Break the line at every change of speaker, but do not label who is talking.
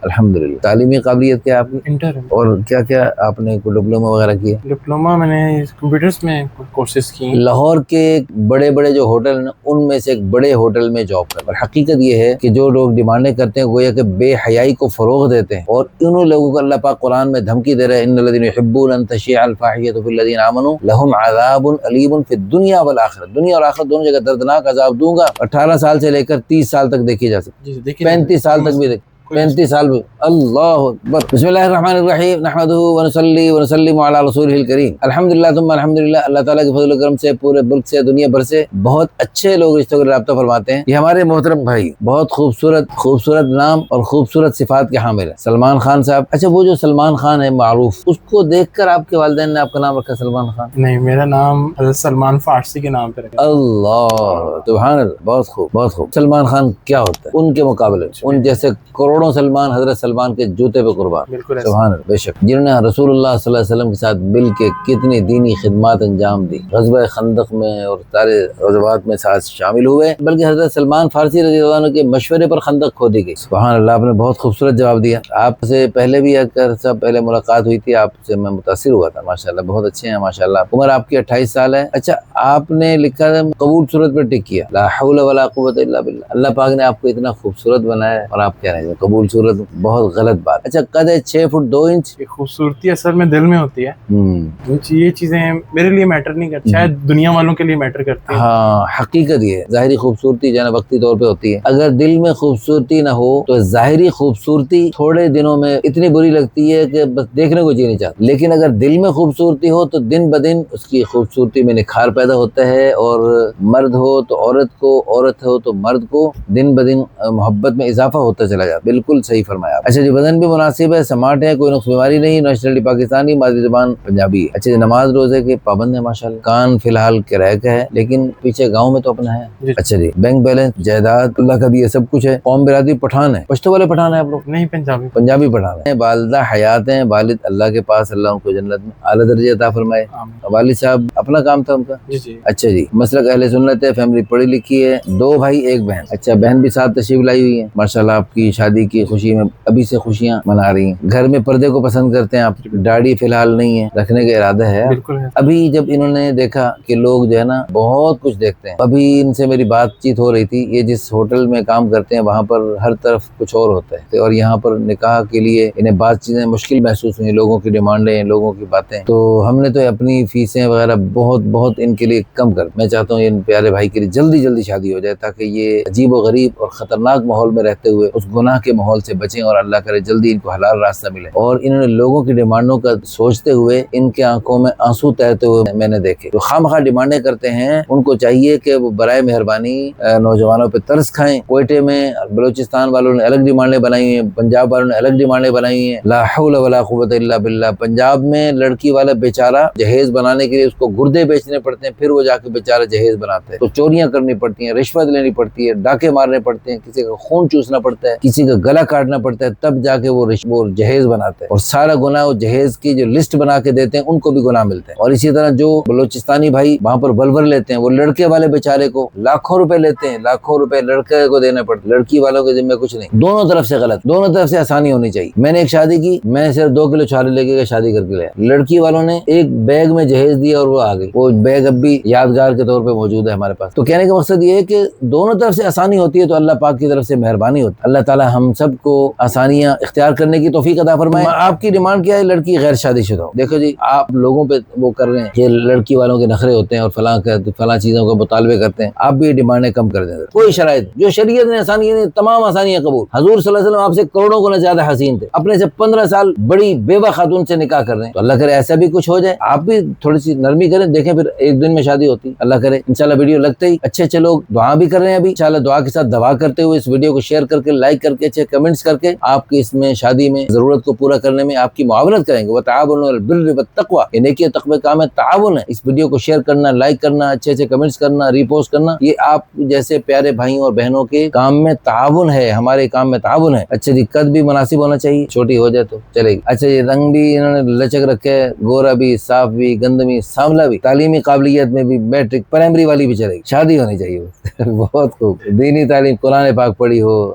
الحمدللہ. تعلیمی قابلیت کیا آپ کی؟
انٹر ہے.
اور کیا کیا آپ نے کوئی ڈپلوما وغیرہ کیا؟
ڈپلوما میں نے کمپیوٹرز میں کورسز کی.
لاہور کے بڑے بڑے جو ہوٹل ہیں ان میں سے ایک بڑے ہوٹل میں جاب کر. اور حقیقت یہ ہے کہ جو لوگ ڈیمانڈیں کرتے ہیں گویا کہ بے حیائی کو فروغ دیتے ہیں، اور انہوں لوگوں کو اللہ پاک قرآن میں دھمکی دے رہے ہیں ان الذین یحبون ان تشیع الفاحشۃ فی الذین آمنوا لہم عذاب علیم فی الدنیا والآخرہ. دنیا اور آخرت دونوں جگہ دردناک عذاب دوں گا. 18 سال سے لے کر 30 سال تک دیکھی جا سکتی، 35 سال تک بھی 35 سال بھی. اللہ اکبر. بسم اللہ الرحمن الرحیم نحمدہ ونصلی ونسلم علی رسولہ الکریم. الحمدللہ ثم الحمدللہ. اللہ تعالیٰ کے فضل و کرم سے پورے ملک سے دنیا بھر سے بہت اچھے لوگ رشتوں کا رابطہ فرماتے ہیں. یہ ہمارے محترم بھائی بہت خوبصورت نام اور خوبصورت صفات کے حامل ہیں، سلمان خان صاحب. اچھا، وہ جو سلمان خان ہے معروف، اس کو دیکھ کر آپ کے والدین نے آپ کا نام رکھا سلمان خان؟
نہیں، میرا نام حضرت سلمان فارسی کے نام پہ رکھا.
اللہ سبحان اللہ. بہت خوب بہت خوب. سلمان خان کیا ہوتا ہے ان کے مقابلے میں؟ ان جیسے کروڑوں سلمان حضرت سلمان کے جوتے پہ قربان.
بالکل
سبحان اللہ. بے شک جنہوں نے رسول اللہ صلی اللہ علیہ وسلم کے ساتھ مل کے کتنی دینی خدمات انجام دی، غزوہ خندق میں اور سارے غزوات میں ساتھ شامل ہوئے، بلکہ حضرت سلمان فارسی رضی اللہ عنہ کے مشورے پر خندق کھودی گئی. سبحان اللہ. آپ نے بہت خوبصورت جواب دیا. آپ سے پہلے بھی پہلے ملاقات ہوئی تھی، آپ سے میں متاثر ہوا تھا. ماشاءاللہ بہت اچھے ہیں ماشاءاللہ. عمر آپ کی 28 سال ہے. اچھا، آپ نے لکھا ہے قبول صورت پر ٹک کیا، لا حول ولا قوت الا باللہ. اللہ پاک نے آپ کو اتنا خوبصورت بنایا اور آپ کہہ رہے ہیں قبول صورت. بہت غلط بات. اچھا، قد ہے 6 فٹ 2 انچ.
خوبصورتی اصل میں دل میں ہوتی ہے. یہ چیزیں میرے لیے میٹر نہیں کرتی، شاید دنیا والوں کے لیے میٹر کرتی ہے.
ہاں، حقیقت یہ ہے. ظاہری خوبصورتی جو ہے وقتی طور پہ ہوتی ہے. اگر دل میں خوبصورتی نہ ہو تو ظاہری خوبصورتی تھوڑے دنوں میں اتنی بری لگتی ہے کہ بس دیکھنے کو جی نہیں چاہتا. لیکن اگر دل میں خوبصورتی ہو تو دن بدن اس کی خوبصورتی میں نکھار پیدا ہوتا ہے، اور مرد ہو تو عورت کو، عورت ہو تو مرد کو دن بدن محبت میں اضافہ ہوتا چلا جاتا. بالکل صحیح فرمایا. اچھا جی، بدن بھی مناسب ہے، سمارٹ ہے، کوئی نقص بیماری نہیں، نیشنلٹی پاکستانی، مادری زبان پنجابی. اچھا جی، نماز روزے کے پابند ہے ماشاءاللہ. کان فی الحال کرایہ کا ہے لیکن پیچھے گاؤں میں تو اپنا ہے. اچھا جی، بینک بیلنس، جائیداد اللہ کا دیا سب کچھ ہے. قوم برادری پٹھان ہے، پشتو والے پٹھان ہیں آپ لوگ؟
نہیں،
پنجابی پٹھان ہیں. والدہ حیات ہیں، والد اللہ کے پاس، اللہ ان کو جنت میں اعلیٰ درجہ عطا فرمائے. والد صاحب اپنا کام تھا ان کا؟
جی.
اچھا جی، مسلک اہل سنت ہے، فیملی پڑھی لکھی ہے، 2 بھائی 1 بہن. اچھا، بہن بھی ساتھ تشریف لائی ہوئی ہے ماشاءاللہ. آپ کی شادی کی خوشی میں ابھی سے خوشیاں منا رہی ہیں. گھر میں پردے کو پسند کرتے ہیں آپ؟ داڑھی فی الحال نہیں ہے، رکھنے کا ارادہ ہے؟
بالکل.
ابھی جب انہوں نے دیکھا کہ لوگ جو ہے نا بہت کچھ دیکھتے ہیں، ابھی ان سے میری بات چیت ہو رہی تھی، یہ جس ہوٹل میں کام کرتے ہیں وہاں پر ہر طرف کچھ اور ہوتا ہے، اور یہاں پر نکاح کے لیے انہیں بات چیزیں مشکل محسوس ہوئی، لوگوں کی ڈیمانڈیں، لوگوں کی باتیں. تو ہم نے تو اپنی فیسیں وغیرہ بہت ان کے لیے کم کر. میں چاہتا ہوں ان پیارے بھائی کے لیے جلدی شادی ہو جائے تاکہ یہ عجیب و غریب اور خطرناک ماحول میں رہتے ہوئے اس گناہ کے ماحول سے بچیں، اور اللہ کرے جلدی ان کو حلال راستہ ملے. اور انہوں نے لوگوں کی ڈیمانڈوں کا سوچتے ہوئے ان کے آنکھوں میں آنسو تیرتے ہوئے میں نے دیکھے. جو خواہ ڈیمانڈیں کرتے ہیں ان کو چاہیے کہ وہ برائے مہربانی نوجوانوں پہ ترس کھائیں. کوئٹے میں بلوچستان والوں نے الگ ڈیمانڈیں بنائی ہیں، پنجاب والوں نے الگ ڈیمانڈیں بنائی ہیں. لا حول ولا قوت الا باللہ. پنجاب میں لڑکی والا بیچارہ جہیز بنانے کے لیے اس کو گردے بیچنے پڑتے ہیں، پھر وہ جا کے بیچارہ جہیز بناتا ہے. تو چوریاں کرنی پڑتی ہیں، رشوت لینی پڑتی ہے، ڈاکے مارنے پڑتے ہیں، کسی کا خون چوسنا پڑتا ہے، کسی کا گلا کاٹنا پڑتا ہے، تب جا کے وہ جہیز بناتا ہے. اور سارا گناہ وہ جہیز کی جو لسٹ بنا کے دیتے ہیں ان کو بھی گناہ ملتے ہیں. اور اسی طرح جو بلوچستانی بھائی وہاں پر ولور لیتے ہیں، وہ لڑکے والے بیچارے کو لاکھوں روپے لیتے ہیں، لاکھوں روپے لڑکے کو دینے پڑتے. لڑکی والوں کے ذمہ کچھ نہیں. دونوں طرف سے غلط، دونوں طرف سے آسانی ہونی چاہیے. میں نے ایک شادی کی، میں صرف 2 کلو چھالے لے کے شادی کر کے لیا. لڑکی والوں نے ایک بیگ میں جہیز دیا اور وہ آ گئی. وہ بیگ اب بھی یادگار کے طور پہ موجود ہے ہمارے پاس. تو کہنے کا مقصد یہ ہے کہ دونوں طرف سے آسانی ہوتی ہے تو اللہ پاک کی طرف سے مہربانی ہوتی ہے. اللہ تعالی ہم سب کو آسانیاں اختیار کرنے کی توفیق عطا فرمائے. آپ کی ڈیمانڈ کیا ہے؟ لڑکی غیر شادی شدہ ہو. دیکھو جی، آپ لوگوں پہ وہ کر رہے ہیں کہ لڑکی والوں کے نخرے ہوتے ہیں اور فلاں چیزوں کا مطالبے کرتے ہیں. آپ بھی ڈیمانڈیں کم کر دیں. کوئی شرائط جو شریعت نے آسانی نے تمام آسانیاں قبول. حضور صلی اللہ علیہ وسلم آپ سے کروڑوں گنا زیادہ حسین تھے، اپنے سے 15 سال بڑی بیوہ خاتون سے نکاح کر رہے ہیں. تو اللہ کرے ایسا بھی کچھ ہو جائے. آپ بھی تھوڑی سی نرمی کریں، دیکھیں پھر 1 دن میں شادی ہوتی. اللہ کرے انشاءاللہ ویڈیو لگتے ہی اچھے لوگ دعا بھی کر رہے ہیں. ابھی انشاءاللہ دعا کے ساتھ دعا کرتے ہوئے اس ویڈیو کو شیئر کر کے، لائک کر کے، اچھے کمنٹس کر کے آپ کی اس میں شادی میں ضرورت کو پورا کرنے میں آپ کی معاونت کریں گے. وتعاونوا علی البر والتقوی. یہ نیکی اور تقوی کام ہے، تعاون ہے. اس ویڈیو کو شیئر کرنا، لائک کرنا، اچھے کمنٹس کرنا، ری پوسٹ کرنا، یہ آپ جیسے پیارے بھائیوں اور بہنوں کے کام میں تعاون ہے، ہمارے کام میں تعاون ہے. اچھا جی، قد بھی مناسب ہونا چاہیے، چھوٹی ہو جائے تو چلے گی. اچھا جی، رنگ بھی انہوں نے لچک رکھے ہے، گورا بھی، صاف بھی، گندمی، سانولا بھی. تعلیمی قابلیت میں بھی میٹرک پرائمری والی بھی چلے گی. شادی ہونی چاہیے. بہت خوب. دینی تعلیم، قرآن پاک پڑھی ہو